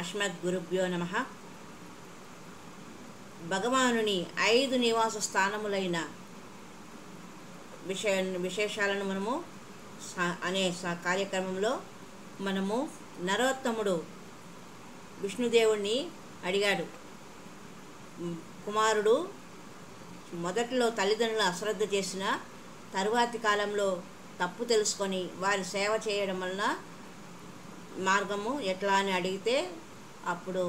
అస్మద్గురుభ్యో నమః. భగవానుని 5 నివాస స్థానములైన విశేషాలను మనము అనే కార్యక్రమంలో మనము నరోత్తముడు విష్ణుదేవుణ్ణి అడిగాడు. కుమారుడు మొదట్లో తల్లిదండ్రులు అశ్రద్ధ చేసిన తరువాతి కాలంలో తప్పు తెలుసుకొని వారి సేవ చేయడం వలన మార్గము ఎట్లా అని అడిగితే అప్పుడు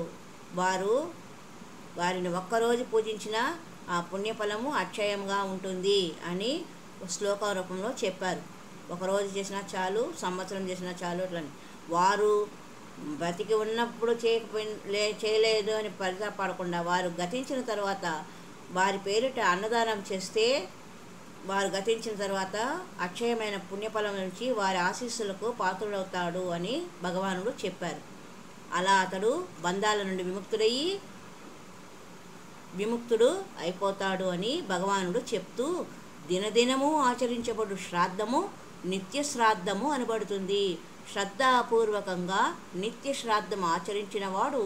వారిని ఒక్కరోజు పూజించిన ఆ పుణ్యఫలము అక్షయంగా ఉంటుంది అని శ్లోక రూపంలో చెప్పారు. ఒకరోజు చేసినా చాలు, సంవత్సరం చేసినా చాలు అట్లని. వారు బతికి ఉన్నప్పుడు చేయలేదు అని పరితాపడకుండా వారు గతించిన తర్వాత వారి పేరిట అన్నదానం చేస్తే వారు గతించిన తర్వాత అక్షయమైన పుణ్యఫలం నుంచి వారి ఆశీస్సులకు పాత్రుడవుతాడు అని భగవానుడు చెప్పారు. అలా అతడు బంధాల నుండి విముక్తుడు అయిపోతాడు అని భగవానుడు చెప్తూ, దినదినము ఆచరించబడు శ్రాద్ధము నిత్య శ్రాద్ధము అనబడుతుంది. శ్రద్ధాపూర్వకంగా నిత్య శ్రాద్ధం ఆచరించిన వాడు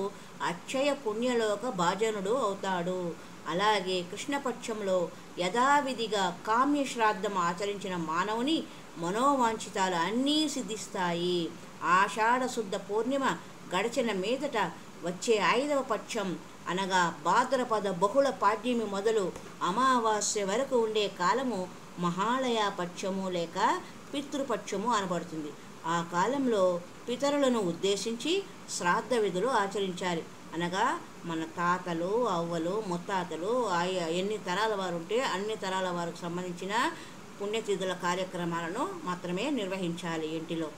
అక్షయ పుణ్యలోక భాజనుడు అవుతాడు. అలాగే కృష్ణపక్షంలో యథావిధిగా కామ్య శ్రాద్ధం ఆచరించిన మానవుని మనోవాంఛితాలు అన్నీ సిద్ధిస్తాయి. ఆషాఢ శుద్ధ పూర్ణిమ గడిచిన మీదట వచ్చే 5వ పక్షం అనగా భాద్రపద బహుళ పాడ్యమి మొదలు అమావాస్య వరకు ఉండే కాలము మహాళయ పక్షము లేక పితృపక్షము అనబడుతుంది. ఆ కాలంలో పితరులను ఉద్దేశించి శ్రాద్ధ విధులు ఆచరించాలి. అనగా మన తాతలు, అవ్వలు, ముత్తాతలు ఎన్ని తరాల వారు ఉంటే అన్ని తరాల వారికి సంబంధించిన పుణ్యతిథుల కార్యక్రమాలను మాత్రమే నిర్వహించాలి ఇంటిలో.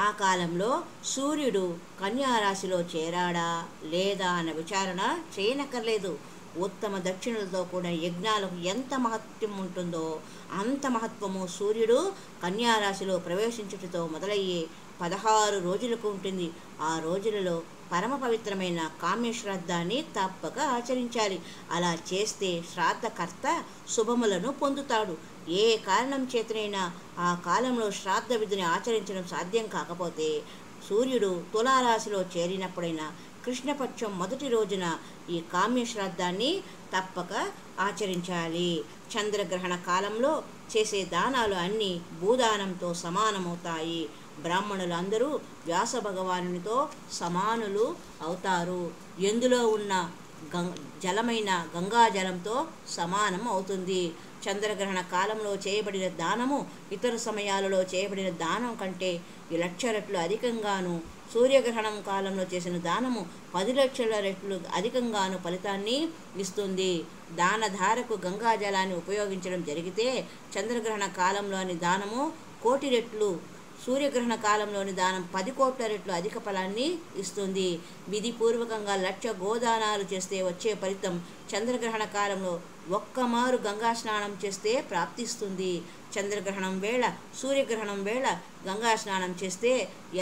ఆ కాలంలో సూర్యుడు కన్యారాశిలో చేరాడా లేదా అన్న విచారణ చేయనక్కర్లేదు. ఉత్తమ దక్షిణలతో కూడా యజ్ఞాలకు ఎంత మహత్వం ఉంటుందో అంత మహత్వము సూర్యుడు కన్యారాశిలో ప్రవేశించుటతో మొదలయ్యే 16 రోజులకు ఉంటుంది. ఆ రోజులలో పరమ పవిత్రమైన కామ్యశ్రాద్ధాన్ని తప్పక ఆచరించాలి. అలా చేస్తే శ్రాద్ధకర్త శుభములను పొందుతాడు. ఏ కారణం చేతనైనా ఆ కాలంలో శ్రాద్ధ విధిని ఆచరించడం సాధ్యం కాకపోతే సూర్యుడు తులారాశిలో చేరినప్పుడైనా కృష్ణపక్షం మొదటి రోజున ఈ కామ్యశ్రాద్ధాన్ని తప్పక ఆచరించాలి. చంద్రగ్రహణ కాలంలో చేసే దానాలు అన్నీ భూదానంతో సమానమవుతాయి. బ్రాహ్మణులు అందరూ వ్యాస భగవానునితో సమానులు అవుతారు. ఎందులో ఉన్న జలమైన గంగాజలంతో సమానం అవుతుంది. చంద్రగ్రహణ కాలంలో చేయబడిన దానము ఇతర సమయాలలో చేయబడిన దానం కంటే 1,00,000 రెట్లు అధికంగాను, సూర్యగ్రహణం కాలంలో చేసిన దానము 10,00,000 రెట్లు అధికంగాను ఫలితాన్ని ఇస్తుంది. దానధారకు గంగాజలాన్ని ఉపయోగించడం జరిగితే చంద్రగ్రహణ కాలంలోని దానము 1,00,000 రెట్లు, సూర్యగ్రహణ కాలంలోని దానం 10,00,00,000 రెట్లు అధిక ఫలాన్ని ఇస్తుంది. విధిపూర్వకంగా 1,00,000 గోదానాలు చేస్తే వచ్చే ఫలితం చంద్రగ్రహణ కాలంలో ఒక్కమారు గంగా స్నానం చేస్తే ప్రాప్తిస్తుంది. చంద్రగ్రహణం వేళ, సూర్యగ్రహణం వేళ గంగా స్నానం చేస్తే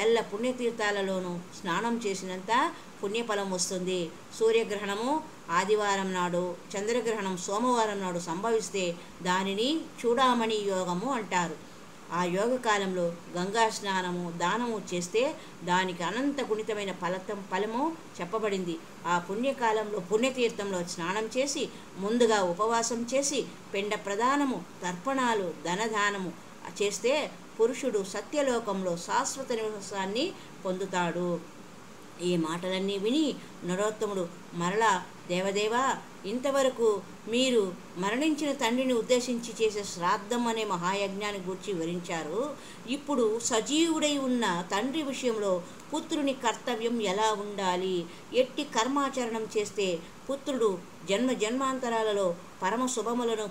ఎల్ల పుణ్యతీర్థాలలోనూ స్నానం చేసినంత పుణ్యఫలం వస్తుంది. సూర్యగ్రహణము ఆదివారం నాడు, చంద్రగ్రహణం సోమవారం నాడు సంభవిస్తే దానిని చూడామణి యోగము అంటారు. ఆ యోగ కాలంలో గంగా స్నానము దానము చేస్తే దానికి అనంత గుణితమైన ఫలము చెప్పబడింది. ఆ పుణ్యకాలంలో పుణ్యతీర్థంలో స్నానం చేసి ముందుగా ఉపవాసం చేసి పిండ ప్రదానము, తర్పణాలు, ధనదానము చేస్తే పురుషుడు సత్యలోకంలో శాశ్వత నివాసాన్ని పొందుతాడు. ఈ మాటలన్నీ విని నరోత్తముడు మరలా, దేవదేవా, ఇంతవరకు మీరు మరణించిన తండ్రిని ఉద్దేశించి చేసే శ్రాద్ధం అనే మహాయజ్ఞాన్ని గూర్చి వివరించారు. ఇప్పుడు సజీవుడై ఉన్న తండ్రి విషయంలో పుత్రుని కర్తవ్యం ఎలా ఉండాలి, ఎట్టి కర్మాచరణం చేస్తే పుత్రుడు జన్మాంతరాలలో పరమ శుభములను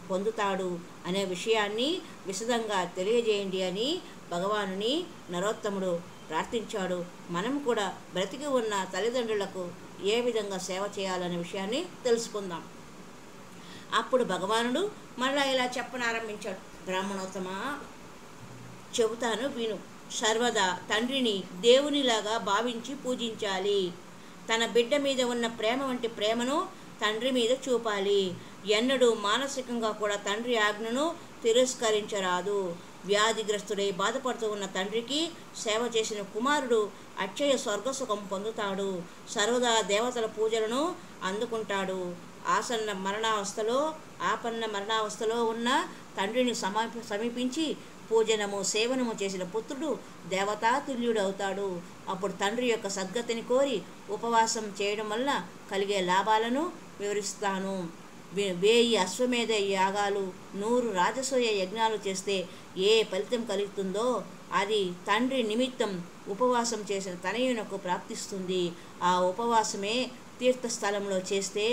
పొందుతాడు అనే విషయాన్ని విశదంగా తెలియజేయండి అని భగవానుని నరోత్తముడు ప్రార్థించాడు. మనం కూడా బ్రతికి ఉన్న తల్లిదండ్రులకు ఏ విధంగా సేవ చేయాలనే విషయాన్ని తెలుసుకుందాం. అప్పుడు భగవానుడు మళ్ళా ఇలా చెప్పనారంభించాడు. బ్రాహ్మణోత్తమా, చెబుతాను విను. సర్వదా తండ్రిని దేవునిలాగా భావించి పూజించాలి. తన బిడ్డ మీద ఉన్న ప్రేమ వంటి ప్రేమను తండ్రి మీద చూపాలి. ఎన్నడూ మానసికంగా కూడా తండ్రి ఆజ్ఞను తిరస్కరించరాదు. వ్యాధిగ్రస్తుడై బాధపడుతూ ఉన్న తండ్రికి సేవ చేసిన కుమారుడు అక్షయ స్వర్గసుఖం పొందుతాడు. సర్వదా దేవతల పూజలను అందుకుంటాడు. ఆపన్న మరణావస్థలో ఉన్న తండ్రిని సమీపించి పూజనము సేవనము చేసిన పుత్రుడు దేవతాతుల్యుడవుతాడు. అప్పుడు తండ్రి యొక్క సద్గతిని కోరి ఉపవాసం చేయడం వల్ల కలిగే లాభాలను వివరిస్తాను. 1000 అశ్వమేధ యాగాలు 100 రాజసూయ యజ్ఞాలు చేస్తే ఏ ఫలితం కలుగుతుందో అది తండ్రి నిమిత్తం ఉపవాసం చేసిన తనయునకు ప్రాప్తిస్తుంది. ఆ ఉపవాసమే తీర్థస్థలంలో చేస్తే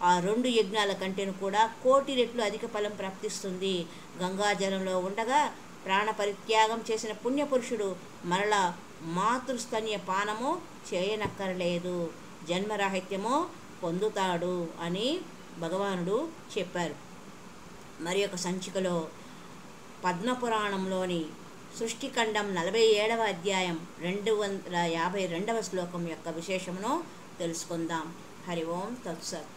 ఆ 2 యజ్ఞాల కంటేను కూడా 1,000,000 రెట్లు అధిక ఫలం ప్రాప్తిస్తుంది. గంగాజలంలో ఉండగా ప్రాణపరిత్యాగం చేసిన పుణ్యపురుషుడు మరలా మాతృస్తన్య పానము చేయనక్కర్లేదు, జన్మరాహిత్యము పొందుతాడు అని భగవానుడు చెప్పారు. మరి ఒక సంచికలో పద్మపురాణంలోని సృష్టిఖండం 47వ అధ్యాయం 252వ శ్లోకం యొక్క విశేషమును తెలుసుకుందాం. హరి ఓం తత్సత్.